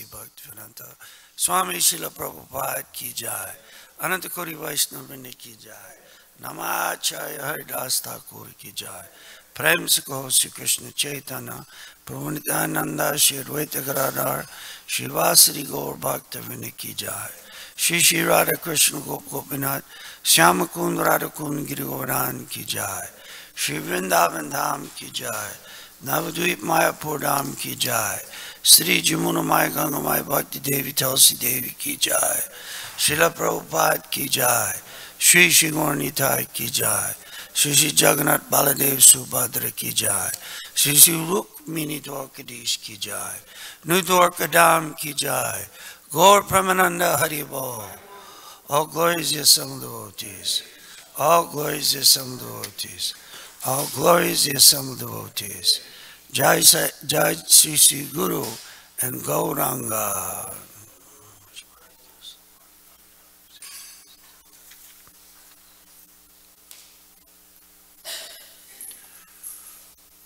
Bhaktivedanta Swami Srila Prabhupada ki jai, Ananta Kori Vaishnavini ki jai, Namacharya Haridas Thakur ki jai, Prem se kaho Shri Krishna Chaitanya Prabhu Nityananda Shri Advaita Gadadhar Shri Vasari Gaur Bhaktivinoda ki jai, Shri Shri Radha Krishna Gop Gopinath Shyama Kund Radha Kund Giri Govardhan ki jai, Shri Vrindavan Dham ki jai, Navadvip Mayapur Dham ki jai, Sri Jamuna Mai Ganga Mai Bhakti Devi Tulsi Devi ki jai, Srila Prabhupada ki jai, Shri Shri Gaur Nitai ki jai, Shri Shri Jagannath Baladev Subhadra ki jai, Shri Shri Rukmini Dwarkadish ki jai, Nu Dwarka Dham ki jai, Gaur Pramananda Hari Bol. All glories to some devotees. All glories to some devotees. All glories to some devotees. Jai Sri Sri Guru and Gauranga.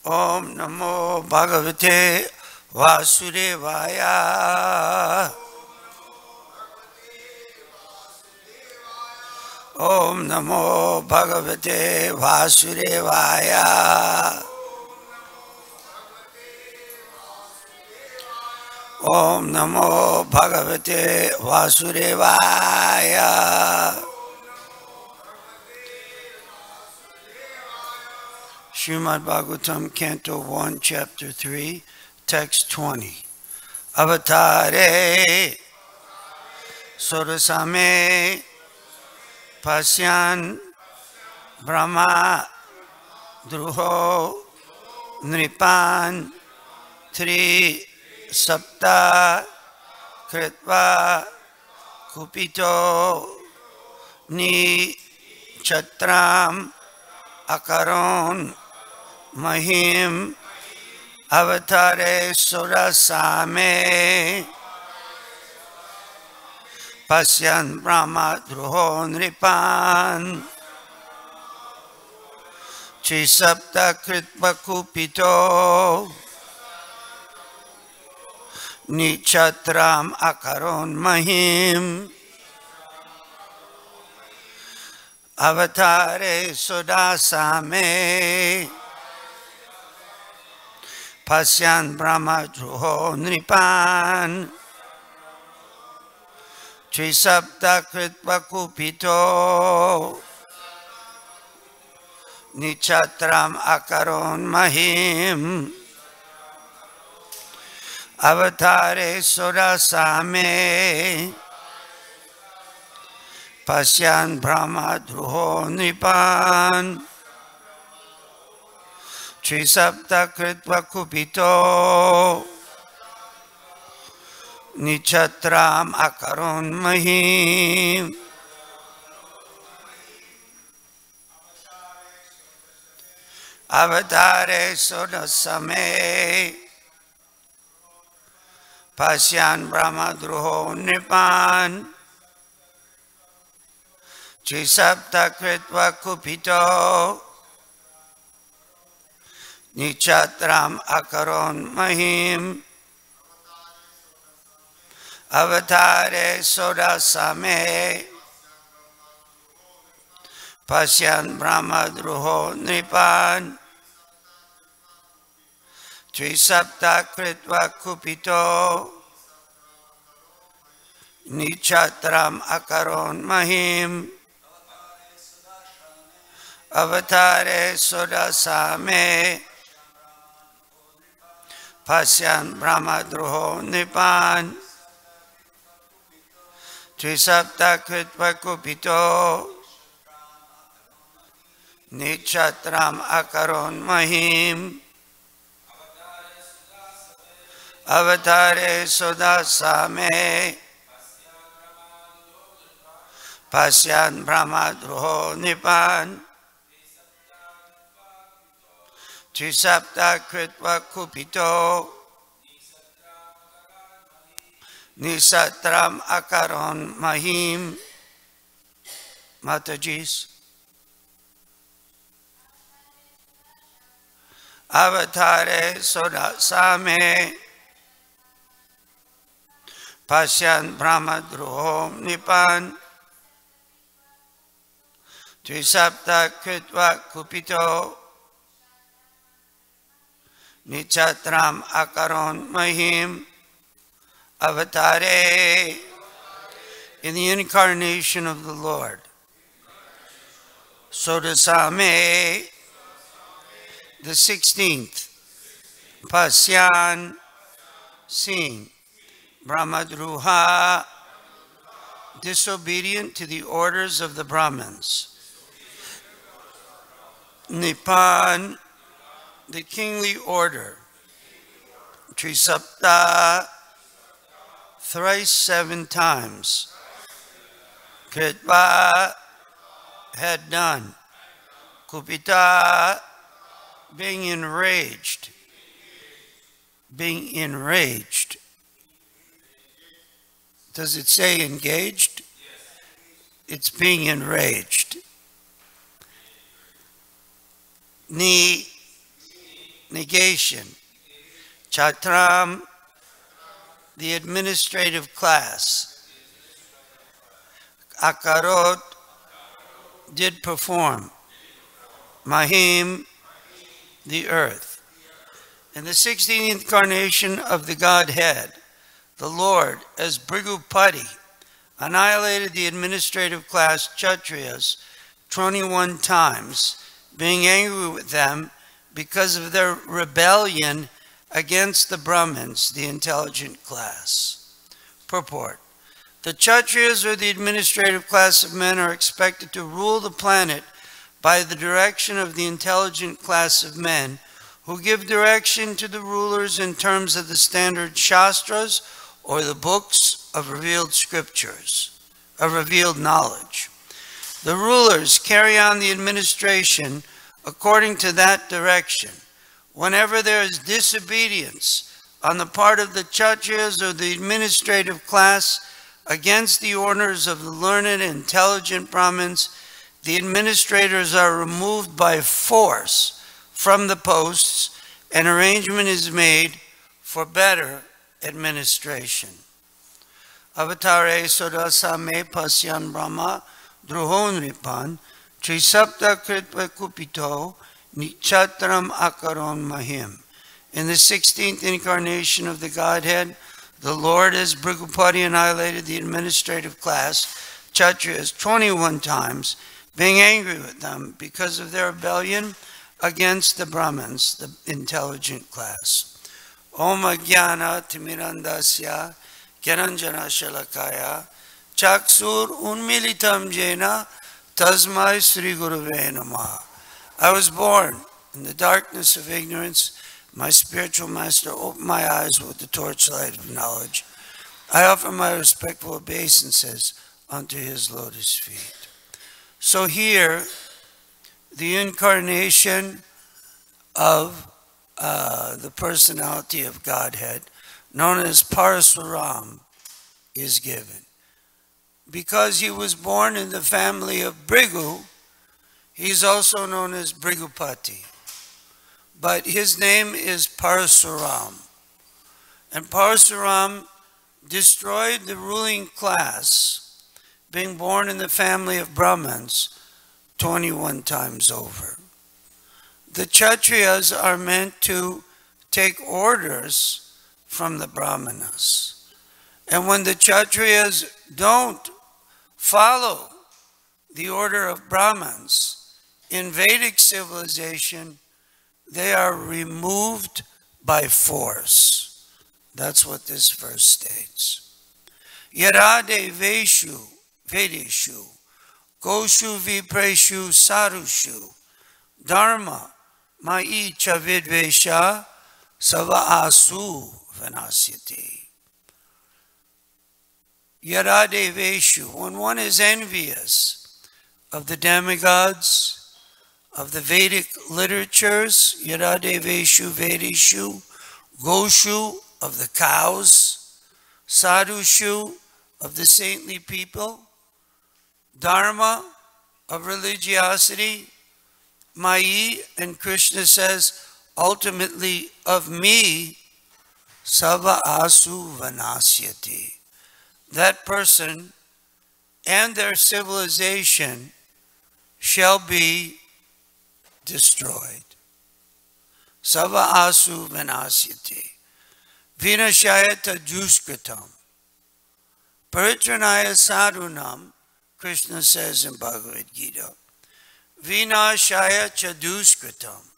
Om Namo Bhagavate Vasudevaya. Om Namo Bhagavate Vasudevaya. Om Namo Bhagavate Vasudevaya. Srimad Bhagavatam, Canto 1, Chapter 3, Text 20. Avatare Surasame Pasyan Brahma Druho Nripan Tri Sapta Kritva Kupito Ni Chatram Akaron Mahim Avatare Surasame Pasyan Brahma Druho Nripan Chisapta Kritva Kupito Nichatram Akaron Mahim Avatare Sudasame Pasyan Brahma Druho Nripan Trisapta Kritva Kupito Nichatram Akaron Mahim Avatare Surasame Pasyan Brahma Druho Nripan Trisapta Kritva Kupito Nichatram Akaron Mahim Avatare Surasame Pasyan Brahma Druho Nripan Trisapta Kritva Kupito Nichatram Akaron Mahim Avatare Sodasame Pasyan Brahma Druho Nripan Trisapta Kritva Kupito Nichatram Akaron Mahim Avatare Sodasame Pasyan Brahma Druho Nripan Trisapta Kritva Kupito Nichatram Akaron Mahim Avatare Sodasame Pasyan Brahma Druho Nripan Trisapta Kritva Kupito Nisatram Akaron Mahim. Matajis. Avatare Sodasame Pasyan Brahma Druhom Nipan Trisapta Kritva Kupito Nichatram Akaron Mahim Avatare. In the incarnation of the Lord. Sodasame, the 16th. Pasyan, seeing. Brahmadruha, disobedient to the orders of the Brahmins. Nipan, the kingly order. Trisapta, thrice 7 times. Kritva, had done. Kupita, being enraged. Being enraged. Does it say engaged? It's being enraged. Negation. Chatram, the administrative class. Akarot, did perform. Mahim, the earth. In the 16th incarnation of the Godhead, the Lord, as Bhrigupati, annihilated the administrative class Kshatriyas 21 times, being angry with them because of their rebellion against the Brahmins, the intelligent class. Purport. The Kshatriyas, or the administrative class of men, are expected to rule the planet by the direction of the intelligent class of men, who give direction to the rulers in terms of the standard Shastras, or the books of revealed scriptures, of revealed knowledge. The rulers carry on the administration according to that direction. Whenever there is disobedience on the part of the Kshatriyas or the administrative class against the orders of the learned and intelligent Brahmins, the administrators are removed by force from the posts, and arrangement is made for better administration. Avatare Sodasame Pasyan Brahma Druhon Ripan Trisapta Kritva Kupito Nichatram Akaron Mahim. In the 16th incarnation of the Godhead, the Lord, as Bhrigupati, annihilated the administrative class, Kshatriyas, 21 times, being angry with them because of their rebellion against the Brahmins, the intelligent class. Om Jnana Timirandasya Gyananjana Shalakaya Chaksur Unmilitam Jena Tasmai Sri Guruve Namaha. I was born in the darkness of ignorance. My spiritual master opened my eyes with the torchlight of knowledge. I offer my respectful obeisances unto his lotus feet. So here, the incarnation of the personality of Godhead, known as Parasuram, is given. Because he was born in the family of Bhrigu, he's also known as Bhrigupati. But his name is Parasuram. And Parasuram destroyed the ruling class, being born in the family of Brahmins, 21 times over. The Kshatriyas are meant to take orders from the Brahmanas. And when the Kshatriyas don't follow the order of Brahmins in Vedic civilization, they are removed by force. That's what this verse states. Yarade Veshu, Vedeshu, Goshu Vipreshu Sarushu, Dharma Mai Chavidvesha Savaasu Vanasyati. Yarade Veshu, when one is envious of the demigods, of the Vedic literatures, Yarade Veshu Vedeshu, Goshu, of the cows, Sadhushu, of the saintly people, Dharma, of religiosity, Mai, and Krishna says, ultimately of me, Sava Asu Vanasyati. that person and their civilization shall be destroyed. Sava asu vinasyati. Vinashayata duskritam. Paritranaya sadhunam, Krishna says in Bhagavad Gita. Vinashaya chaduskritam.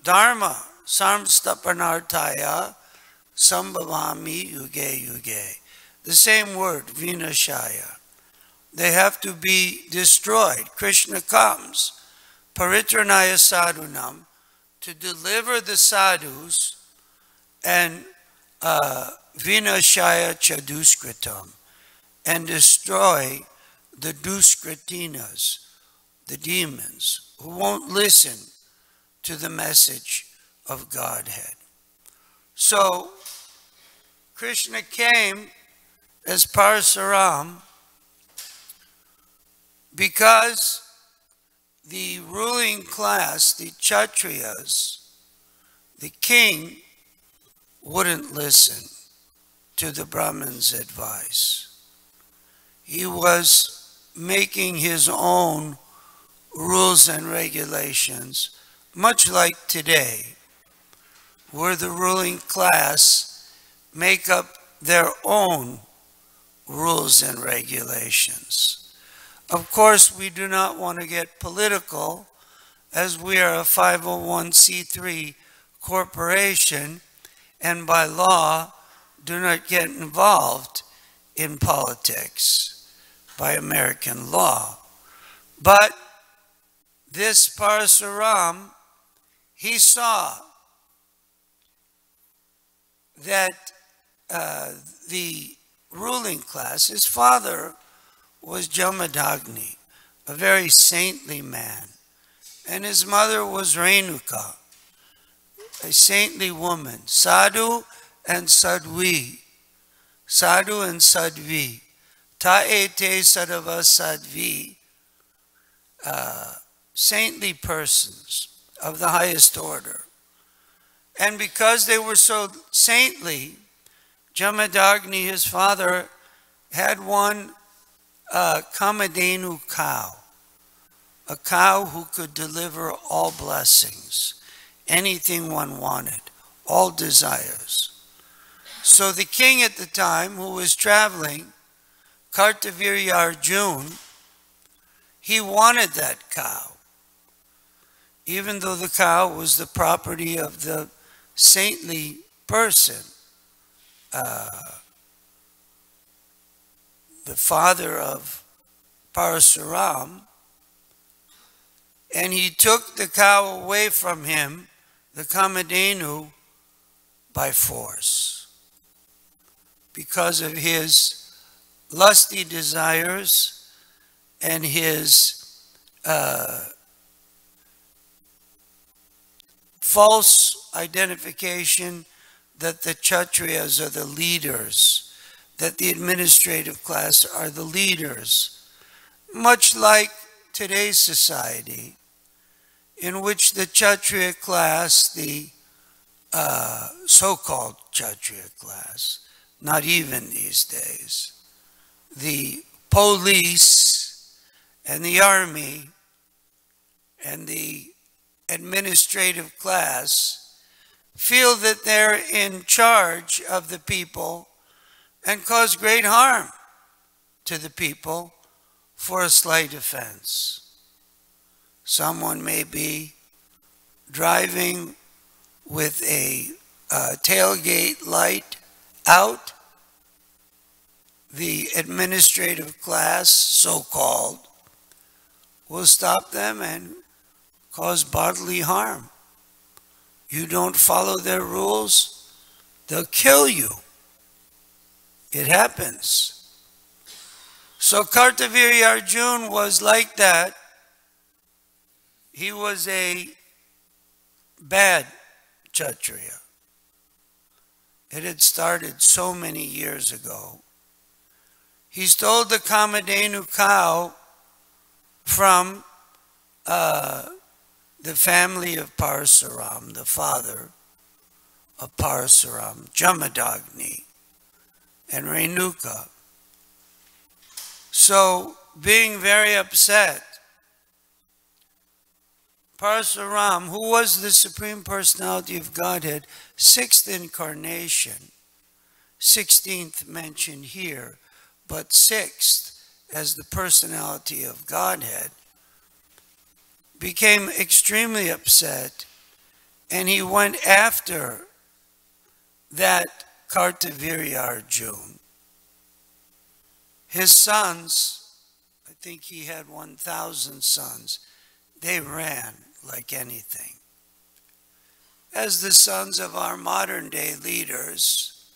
Dharma samstapanartaya sambhavami yuge yuge. The same word, vinashaya. They have to be destroyed. Krishna comes, paritranaya sadhunam, to deliver the sadhus, and vinashaya chaduskritam, and destroy the duskritinas, the demons, who won't listen to the message of Godhead. So, Krishna came as Parasuram because the ruling class, the Kshatriyas, the king, wouldn't listen to the Brahman's advice. He was making his own rules and regulations, much like today, where the ruling class make up their own rules and regulations. Of course, we do not want to get political, as we are a 501c3 corporation, and by law do not get involved in politics by American law. But this Parasuram, he saw that the ruling class, his father was Jamadagni, a very saintly man, and his mother was Renuka, a saintly woman, Sadhu and Sadhvi, Sadhu and Sadhvi, Ta'ete Sadhava Sadhvi, saintly persons of the highest order. And because they were so saintly, Jamadagni, his father, had one Kamadhenu cow, a cow who could deliver all blessings, anything one wanted, all desires. So the king at the time, who was traveling, Kartavirya Arjuna, he wanted that cow, even though the cow was the property of the saintly person, the father of Parasuram, and he took the cow away from him, the Kamadhenu, by force, because of his lusty desires and his false identification that the Kshatriyas are the leaders, that the administrative class are the leaders, much like today's society, in which the Kshatriya class, the so-called Kshatriya class, not even these days, the police and the army and the administrative class feel that they're in charge of the people and cause great harm to the people for a slight offense. Someone may be driving with a tailgate light out. The administrative class, so-called, will stop them and cause bodily harm. You don't follow their rules, they'll kill you. It happens. So Kartavirya Arjuna was like that. He was a bad Kshatriya. It had started so many years ago. He stole the Kamadhenu cow from the family of Parasuram, the father of Parasuram, Jamadagni and Renuka. So, being very upset, Parasuram, who was the Supreme Personality of Godhead, sixth incarnation, 16th mentioned here, but sixth as the personality of Godhead, became extremely upset, and he went after that Kartavirya Arjuna. His sons, I think he had 1,000 sons, they ran like anything. As the sons of our modern day leaders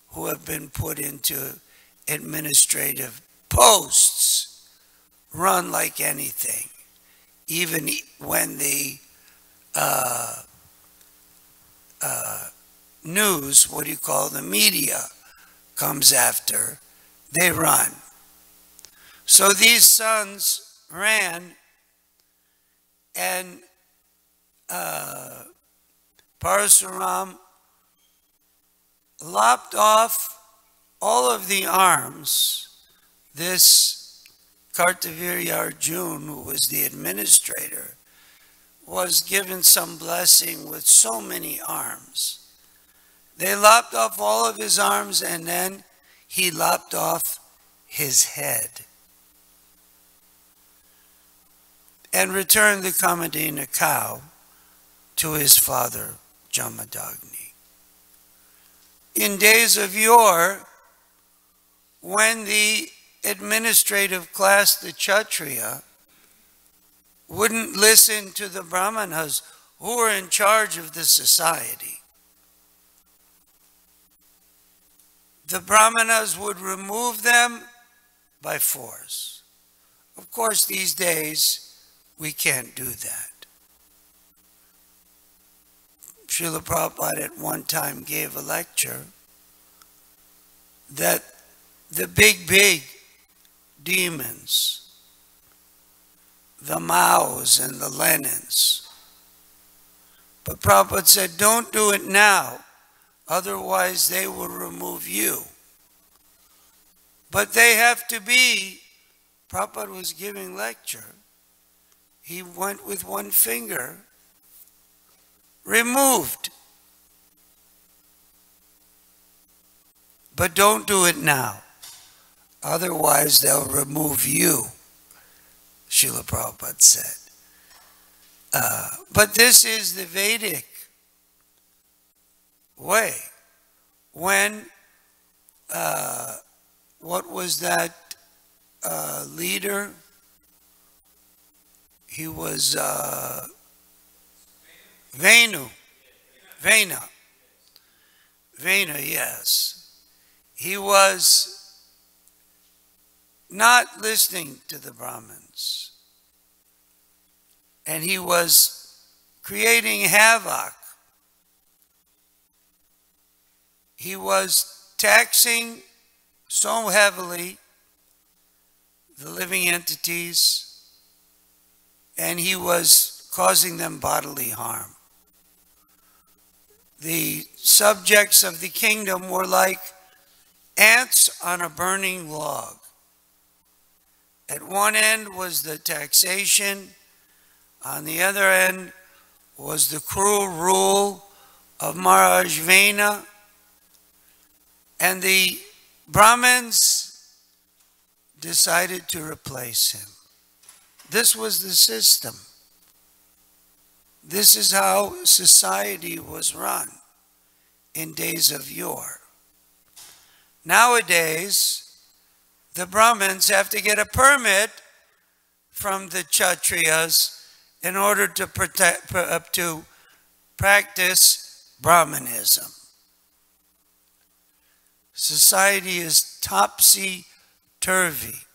who have been put into administrative posts run like anything, even when the news, what do you call the media, comes after, they run. So these sons ran, and Parasuram lopped off all of the arms. This Kartavirya Arjuna, who was the administrator, was given some blessing with so many arms. They lopped off all of his arms, and then he lopped off his head and returned the Kamadina cow to his father, Jamadagni. In days of yore, when the administrative class, the Kshatriya, wouldn't listen to the Brahmanas who were in charge of the society, the Brahmanas would remove them by force. Of course, these days, we can't do that. Srila Prabhupada at one time gave a lecture that the big demons, the Maos and the Lenins, but Prabhupada said, don't do it now, otherwise they will remove you. But they have to be, Prabhupada was giving lecture, he went with one finger, removed. But don't do it now, otherwise they'll remove you, Srila Prabhupada said. But this is the Vedic way. When, what was that leader? He was Vena, yes. He was not listening to the Brahmins. And he was creating havoc. He was taxing so heavily the living entities, and he was causing them bodily harm. The subjects of the kingdom were like ants on a burning log. At one end was the taxation, on the other end was the cruel rule of Maharaj Vena, and the Brahmins decided to replace him. This was the system. This is how society was run in days of yore. Nowadays, the Brahmins have to get a permit from the Kshatriyas in order to practice Brahmanism. Society is topsy-turvy.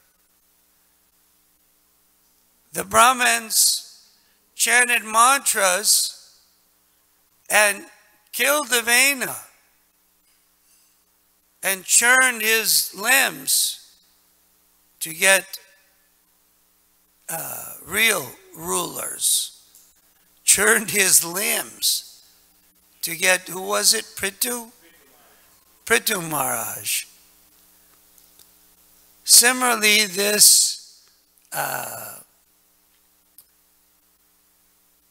The Brahmins chanted mantras and killed the Vena and churned his limbs to get real rulers. Churned his limbs to get, who was it, Prithu Maharaj. similarly, this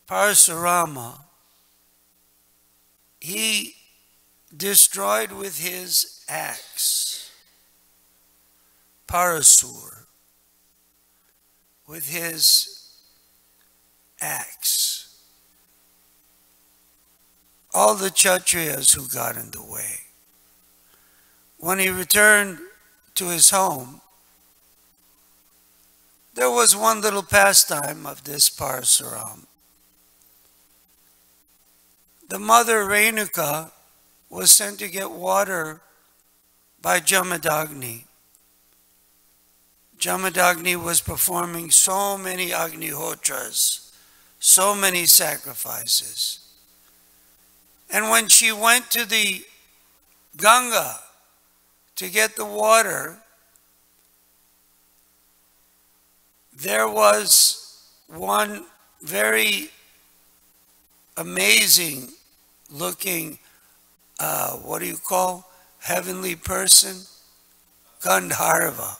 Parasurama, he destroyed with his axe, Parasur, with his axe, all the Kshatriyas who got in the way. When he returned to his home, there was one little pastime of this Parasuram. The mother Renuka was sent to get water by Jamadagni. Jamadagni was performing so many Agnihotras, so many sacrifices. And when she went to the Ganga to get the water, there was one very amazing looking, what do you call, heavenly person? Gandharva.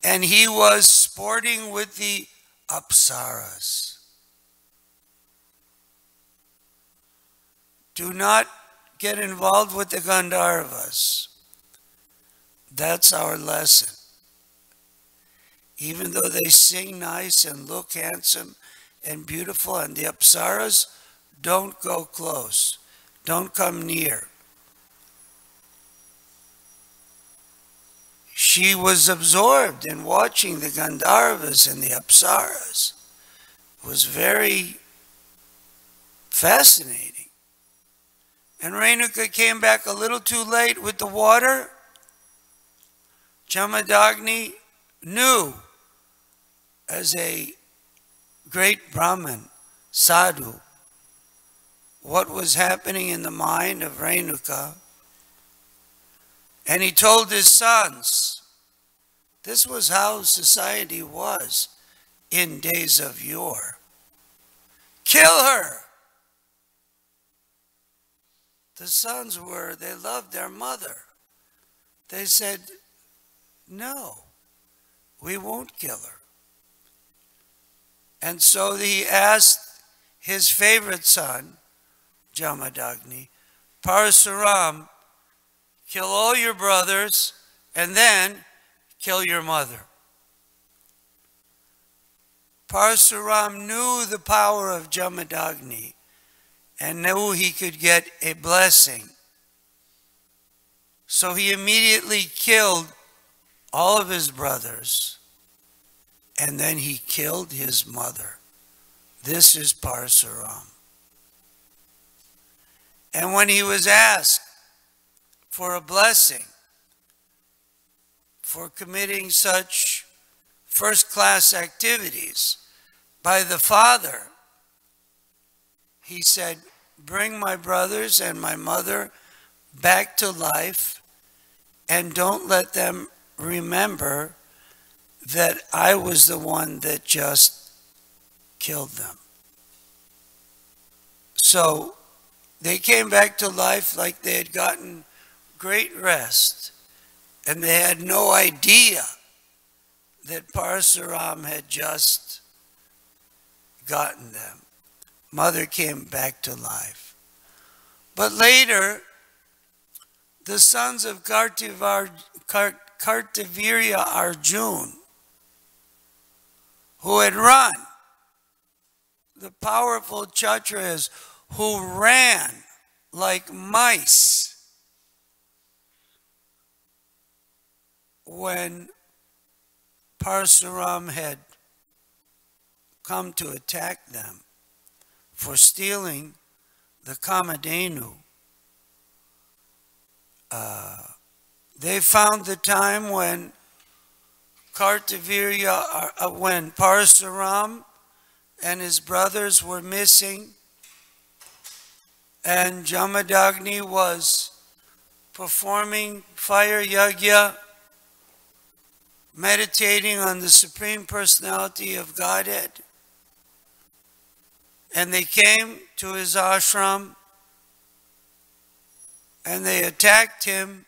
And he was sporting with the Apsaras. Do not get involved with the Gandharvas. That's our lesson. Even though they sing nice and look handsome and beautiful, and the Apsaras, don't go close. Don't come near. She was absorbed in watching the Gandharvas and the Apsaras. It was very fascinating. And Renuka came back a little too late with the water. Jamadagni knew, as a great Brahmin, sadhu, what was happening in the mind of Renuka. And he told his sons, this was how society was in days of yore. Kill her! The sons they loved their mother. They said, no, we won't kill her. And so he asked his favorite son, Jamadagni, Parasuram, kill all your brothers and then kill your mother. Parasuram knew the power of Jamadagni and knew he could get a blessing. So he immediately killed all of his brothers, and then he killed his mother. This is Parasuram. And when he was asked for a blessing for committing such first-class activities by the father, he said, bring my brothers and my mother back to life and don't let them remember that I was the one that just killed them. So they came back to life like they had gotten great rest, and they had no idea that Parasuram had just gotten them. Mother came back to life. But later, the sons of Kartavirya Arjun, who had run, the powerful Kshatriyas who ran like mice when Parasuram had come to attack them for stealing the Kamadhenu. They found the time when when Parasuram and his brothers were missing, and Jamadagni was performing fire yajna, meditating on the Supreme Personality of Godhead. And they came to his ashram and they attacked him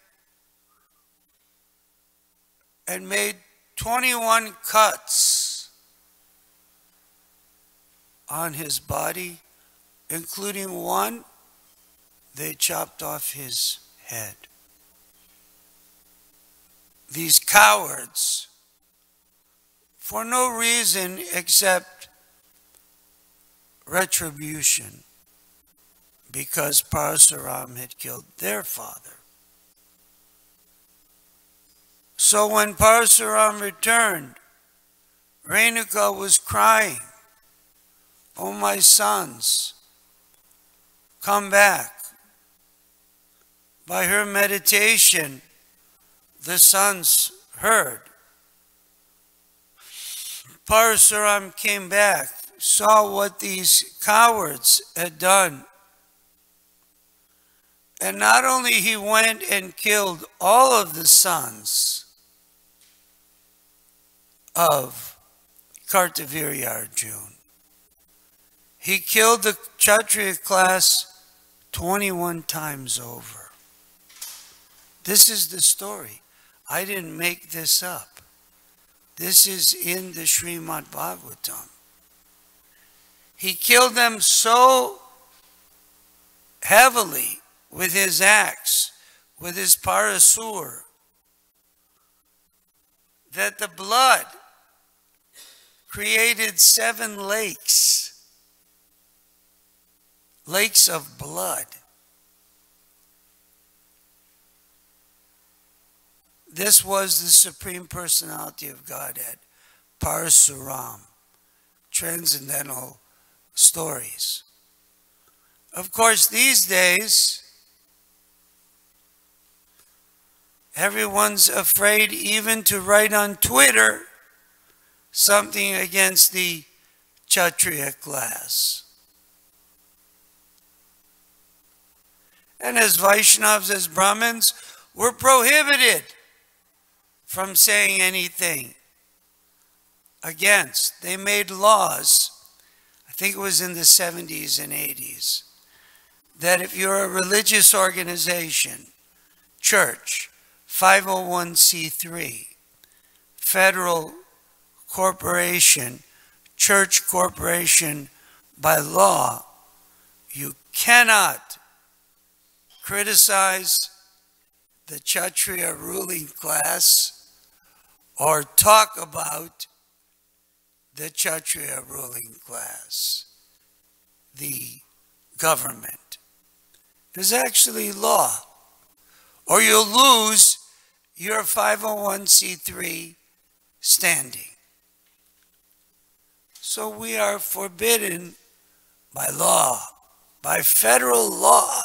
and made 21 cuts on his body, including one, they chopped off his head. These cowards, for no reason except retribution, because Parasuram had killed their father. So when Parasuram returned, Renuka was crying, "Oh, my sons, come back." By her meditation, the sons heard. Parasuram came back, saw what these cowards had done. And not only he went and killed all of the sons of Kartavirya Arjuna, he killed the Kshatriya class 21 times over. This is the story. I didn't make this up. This is in the Srimad Bhagavatam. He killed them so heavily with his axe, with his parasur, that the blood created 7 lakes. Lakes of blood. This was the Supreme Personality of Godhead, Parasuram, transcendental stories. Of course, these days, everyone's afraid even to write on Twitter something against the Kshatriya class. And as Vaishnavas, as Brahmins, we're prohibited from saying anything against. They made laws, I think it was in the 70s and 80s, that if you're a religious organization, church, 501c3, federal corporation, church corporation, by law, you cannot criticize the Kshatriya ruling class or talk about the Kshatriya ruling class, the government. There's actually law, or you'll lose your 501c3 standing. So we are forbidden by law, by federal law.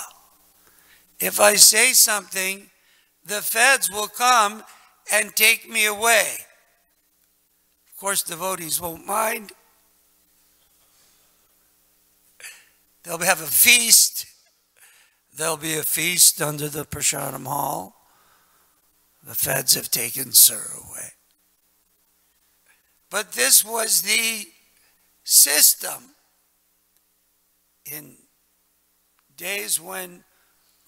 If I say something, the feds will come and take me away. Of course, devotees won't mind. They'll have a feast. There'll be a feast under the Prasadam Hall. The feds have taken Sura away. But this was the system in days when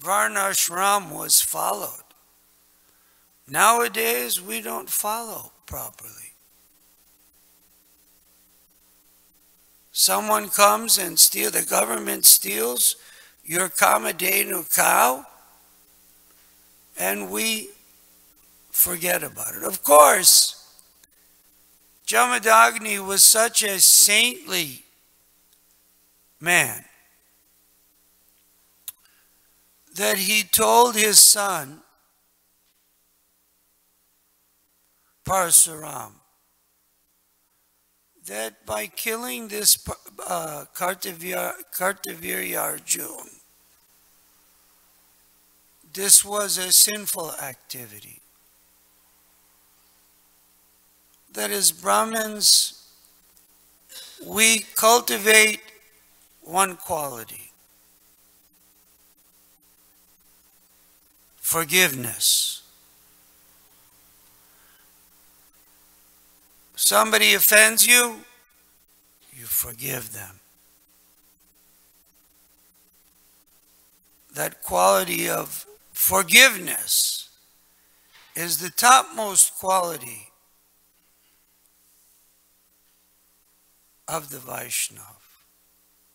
Varnashram was followed. Nowadays, we don't follow properly. Someone comes and steals, the government steals your Kamadhenu cow, and we forget about it. Of course, Jamadagni was such a saintly man that he told his son, Parasuram, that by killing this Kartavirya Arjuna, this was a sinful activity. That as Brahmins, we cultivate one quality: forgiveness. Somebody offends you, you forgive them. That quality of forgiveness is the topmost quality of the Vaishnav,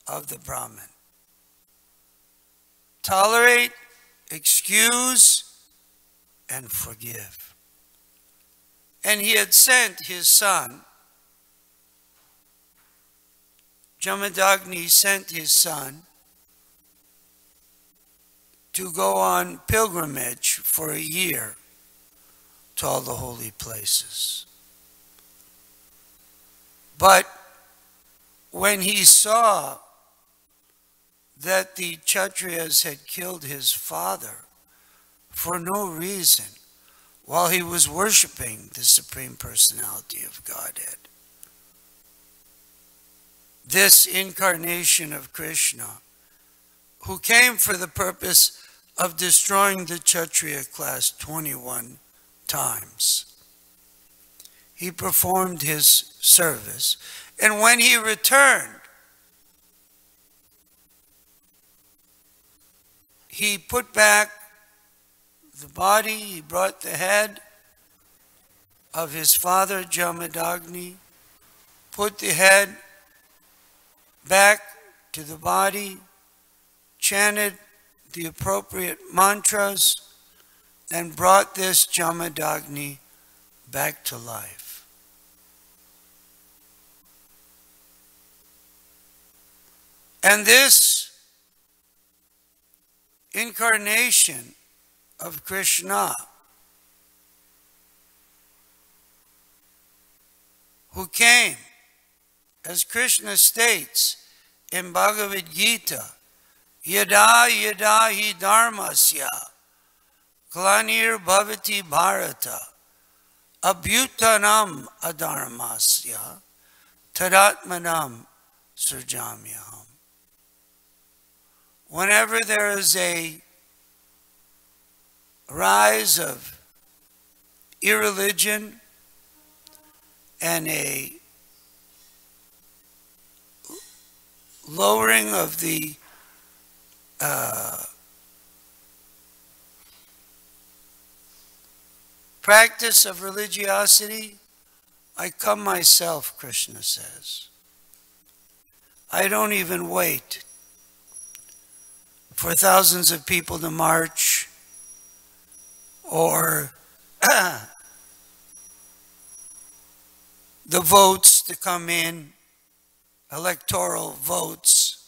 of the Brahmin. Tolerate, excuse, and forgive. And he had sent his son, Jamadagni sent his son to go on pilgrimage for a year to all the holy places. But when he saw that the Kshatriyas had killed his father for no reason while he was worshiping the Supreme Personality of Godhead, this incarnation of Krishna, who came for the purpose of destroying the Kshatriya class 21 times, he performed his service. And when he returned, he put back the body, he brought the head of his father Jamadagni, put the head back to the body, chanted the appropriate mantras, and brought this Jamadagni back to life. And this incarnation of Krishna, who came, as Krishna states in Bhagavad Gita, Yada yada hi dharmasya glanir bhavati bharata abhyutanam adharmasya tadatmanam surjamyaham. Whenever there is a rise of irreligion and a lowering of the practice of religiosity, I come myself, Krishna says. I don't even wait for thousands of people to march or the votes to come in, electoral votes.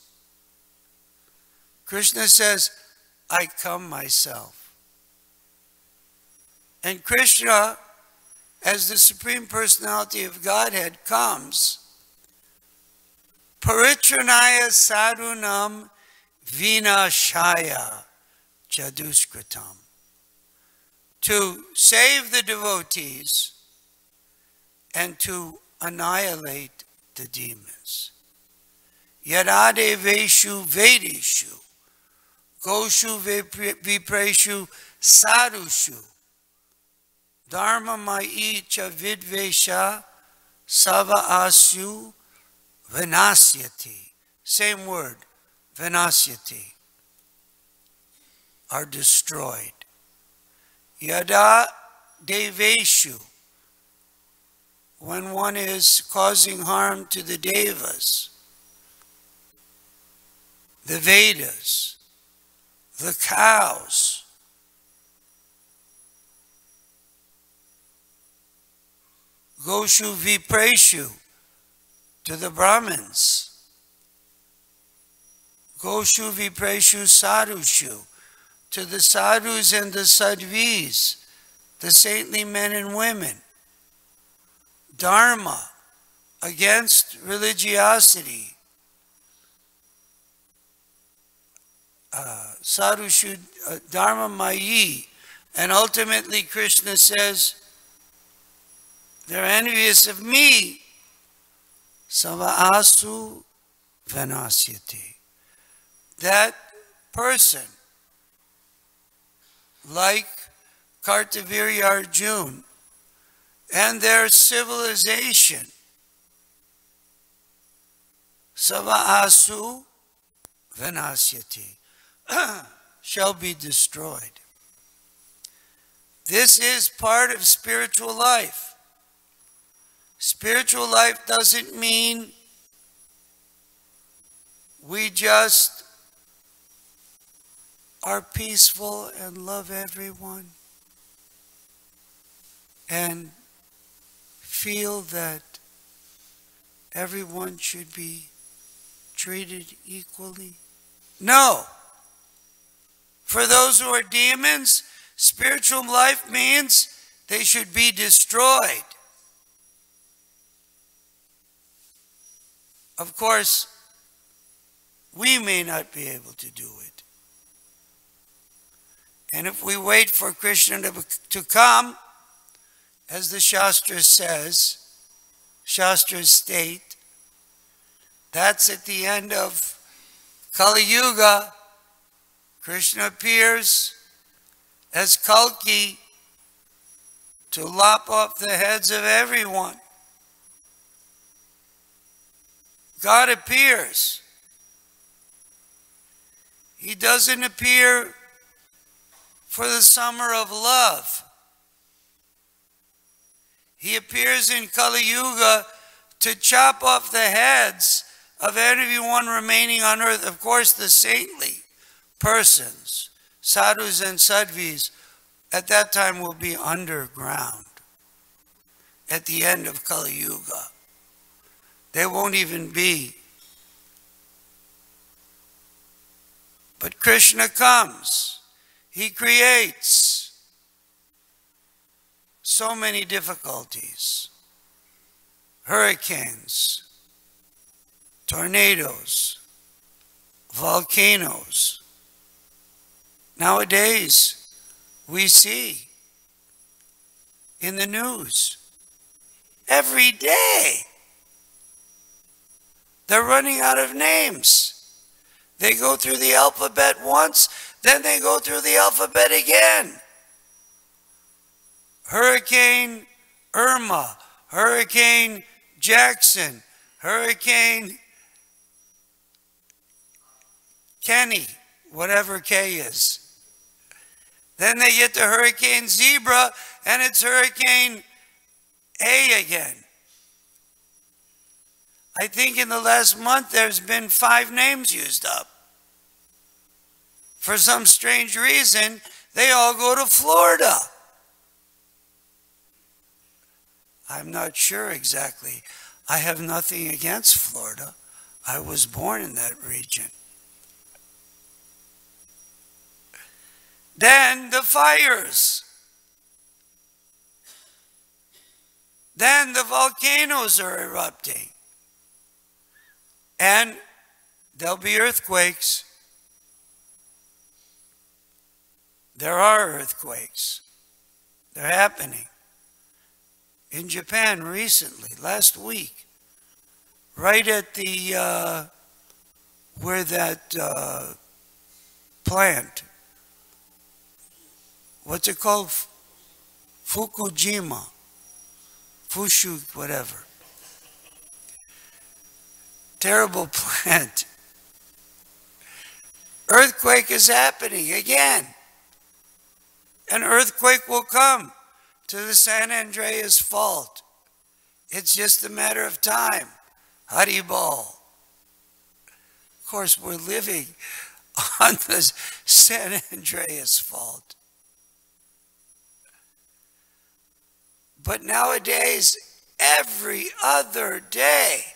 Krishna says, I come myself. And Krishna, as the Supreme Personality of Godhead, comes, Paritranaya sadhunam vinashaya jaduskritam, to save the devotees and to annihilate the demons. Yadadeveshu vedeshu goshu vipreshu sadhushu dharma mai cha vidvesha sava asu vinasyati. Same word, vinasyati, are destroyed. Yada deveshu, when one is causing harm to the devas, the Vedas, the cows, Goshu Vipreshu, to the Brahmins, Goshu Vipreshu Sadhushu, to the sadhus and the sadhvis, the saintly men and women. Dharma, against religiosity. Sadhushu Dharma Mayi. And ultimately Krishna says, they're envious of me. Sava asu vanasyati. That person, like Kartavirya Arjuna and their civilization, Sava asu vanasyati, shall be destroyed. This is part of spiritual life. Spiritual life doesn't mean we just are peaceful and love everyone and feel that everyone should be treated equally. No. For those who are demons, spiritual life means they should be destroyed. Of course, we may not be able to do it. And if we wait for Krishna to come, as the Shastra says, Shastras state, that's at the end of Kali Yuga. Krishna appears as Kalki to lop off the heads of everyone. God appears. He doesn't appear for the summer of love. He appears in Kali Yuga to chop off the heads of everyone remaining on earth. Of course, the saintly persons, sadhus and sadhvis, at that time will be underground at the end of Kali Yuga. They won't even be. But Krishna comes. He creates so many difficulties. Hurricanes, tornadoes, volcanoes. Nowadays, we see in the news every day they're running out of names. They go through the alphabet once, then they go through the alphabet again. Hurricane Irma, Hurricane Jackson, Hurricane Kenny, whatever K is. Then they get to Hurricane Zebra, and it's Hurricane A again. I think in the last month there's been 5 names used up. For some strange reason, they all go to Florida. I'm not sure exactly. I have nothing against Florida. I was born in that region. Then the fires. Then the volcanoes are erupting. And there'll be earthquakes. There are earthquakes. They're happening. In Japan recently, last week, right at the, where that plant, what's it called? Fukushima, Fushu, whatever. Terrible plant. Earthquake is happening again. An earthquake will come to the San Andreas Fault. It's just a matter of time. Haribol. Of course, we're living on the San Andreas Fault. But nowadays, every other day,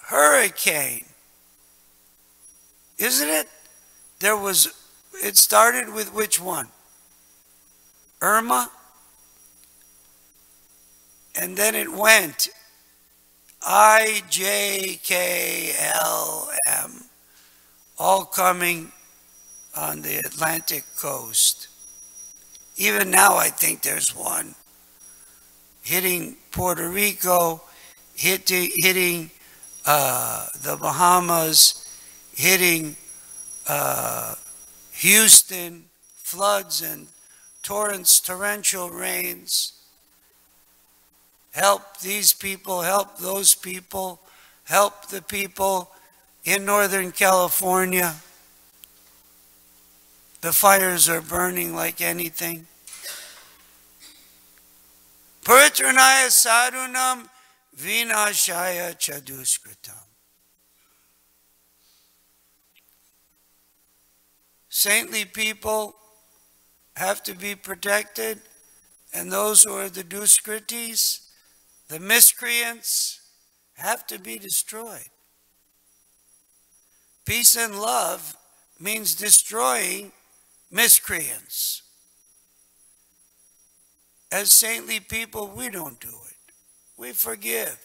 hurricane. Isn't it? It started with which one? Irma? And then it went IJKLM, all coming on the Atlantic coast. Even now I think there's one hitting Puerto Rico, hitting the Bahamas, hitting Houston, floods and torrential rains. Help these people, help those people, help the people in Northern California. The fires are burning like anything. Paritranaya sadhunam vinashaya chaduskritam. Saintly people have to be protected, and those who are the duskritis, the miscreants, have to be destroyed. Peace and love means destroying miscreants. As saintly people, we don't do it. We forgive.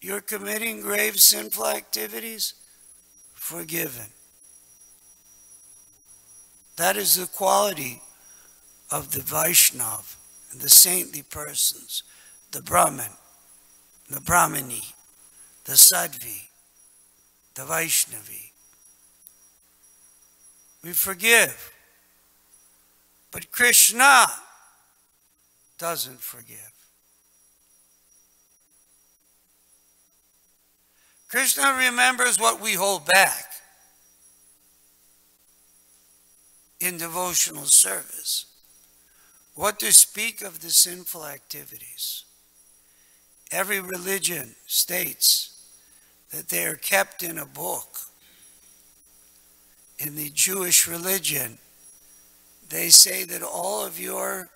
You're committing grave sinful activities? Forgiven. That is the quality of the Vaishnav and the saintly persons, the Brahmin, the Brahmini, the Sattvi, the Vaishnavi. We forgive. But Krishna doesn't forgive. Krishna remembers what we hold back in devotional service. What to speak of the sinful activities. Every religion states that they are kept in a book. In the Jewish religion, they say that all of your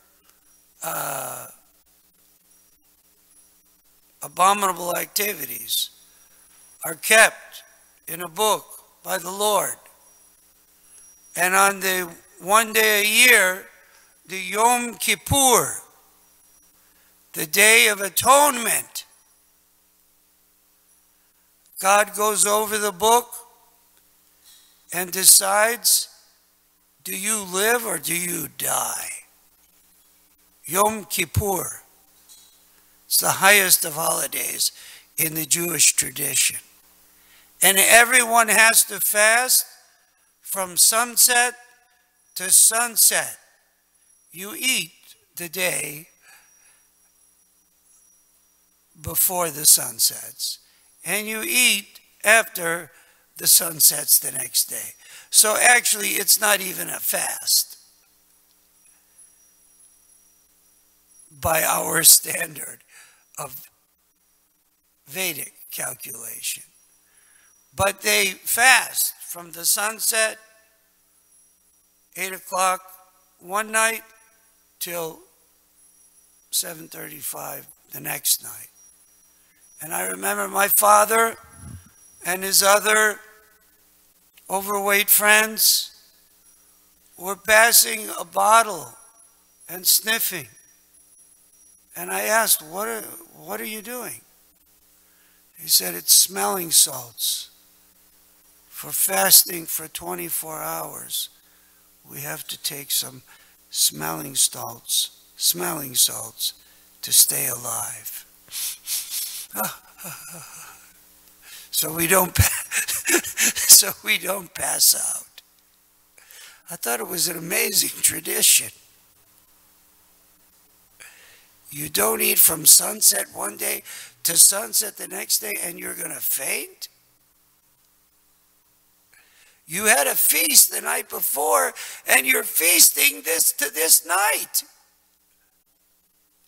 abominable activities are kept in a book by the Lord. And on the one day a year, the Yom Kippur, the Day of Atonement, God goes over the book and decides, do you live or do you die? Yom Kippur. It's the highest of holidays in the Jewish tradition. And everyone has to fast from sunset to sunset. You eat the day before the sun sets, and you eat after the sun sets the next day. So actually, it's not even a fast by our standard of Vedic calculation. But they fast from the sunset, 8 o'clock one night, till 7:35 the next night. And I remember my father and his other overweight friends were passing a bottle and sniffing. And I asked, what are you doing? He said, it's smelling salts. For fasting for 24 hours, we have to take some smelling salts to stay alive. So we don't pass out. I thought it was an amazing tradition. You don't eat from sunset one day to sunset the next day and you're going to faint? You had a feast the night before and you're feasting to this night.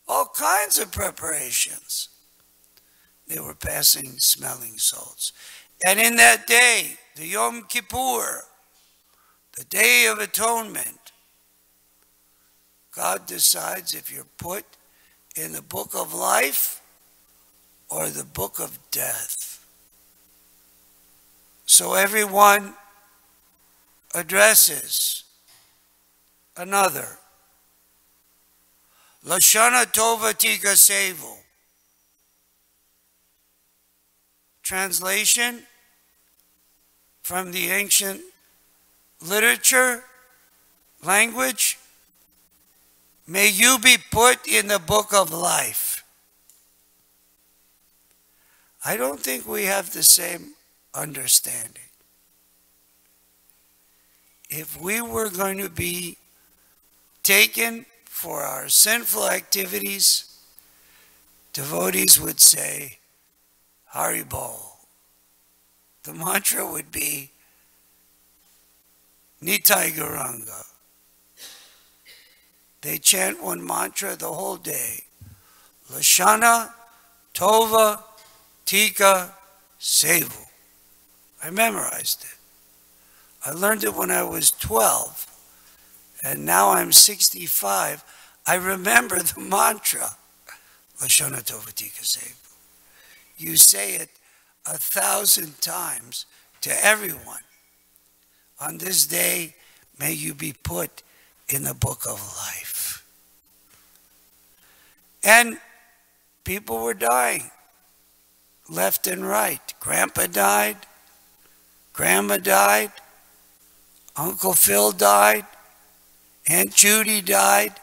All kinds of preparations. They were passing smelling salts. And in that day, the Yom Kippur, the Day of Atonement, God decides if you're put in the book of life or the book of death. So everyone addresses another. Lashana Tova Tika Sevo. Translation from the ancient literature, language. May you be put in the book of life. I don't think we have the same understanding. If we were going to be taken for our sinful activities, devotees would say, Haribol, the mantra would be Nitai Gauranga. They chant one mantra the whole day. Lashana, Tova, Tika, Sevu. I memorized it. I learned it when I was 12, and now I'm 65. I remember the mantra, Lashana, Tova, Tika, Sevu. You say it 1,000 times to everyone. On this day, may you be put in the book of life. And people were dying left and right. Grandpa died. Grandma died. Uncle Phil died. Aunt Judy died.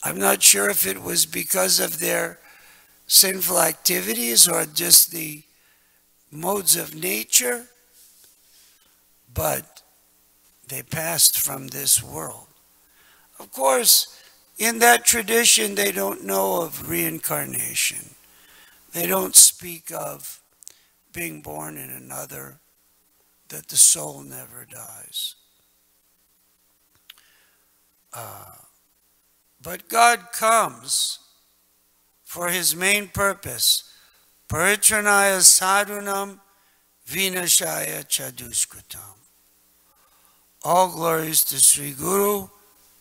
I'm not sure if it was because of their sinful activities or just the modes of nature, but they passed from this world. Of course, in that tradition, they don't know of reincarnation. They don't speak of being born in another, that the soul never dies. But God comes for his main purpose, Paritranaya sadhunam vinashaya chaduskritam. All glories to Sri Guru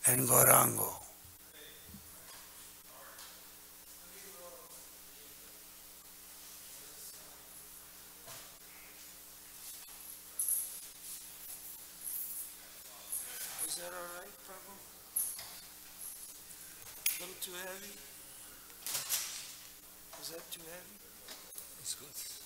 and Gaurango. Is that all right, Prabhu? A little too heavy? Is that too heavy? It's good.